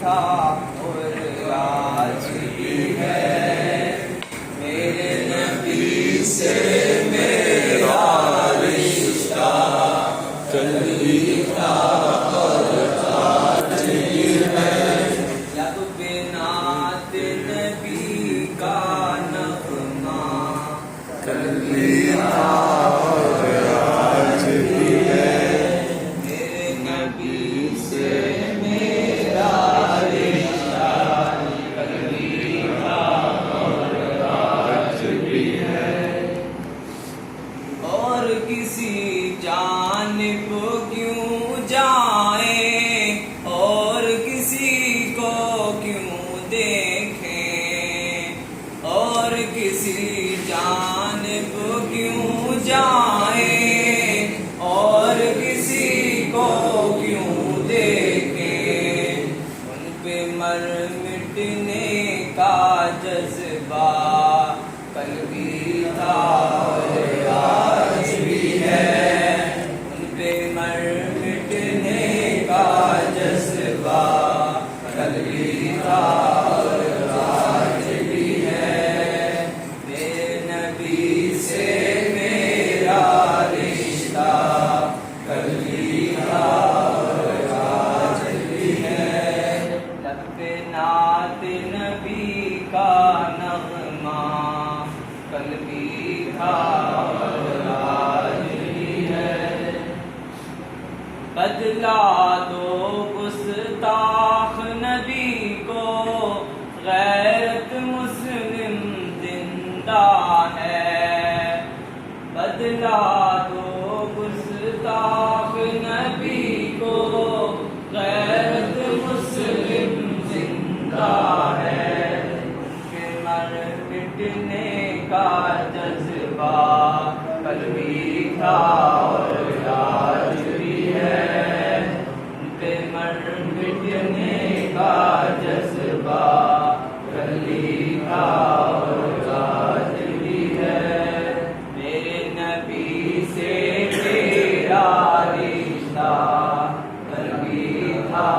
था और आज भी है। मेरे नबी से मेरा रिश्ता कल भी था और आज भी है। लब नात नबी का नगमा कल भी था और आज भी है। मेरे नबी से मेरा रिश्ता कल भी था और आज भी है। और किसी जानिब क्यों जाए और किसी को क्यों देखें, और किसी जानिब क्यों जाए और किसी को क्यों देखें। उन पे मर मिटने का जज्बा कल भी था और आज भी है। उन पे मर मिटने का जज्बा कल भी था और आज भी है। मेरे नबी से मेरा रिश्ता कल भी था और आज भी है। लब पे नात नबी का नगमा कल भी था और आज भी है। बदला दो गुस्ताख नबी को गैरत मुस्लिम जिंदा है। बदला दो गुस्ताख नबी को गैरत मुस्लिम जिंदा है। उनके मर मिटने का जज्बा कल भी था और आज भी है। उनके मर मिटने का जज्बा कल भी था और आज भी है। मेरे नबी से मेरा रिश्ता कल भी था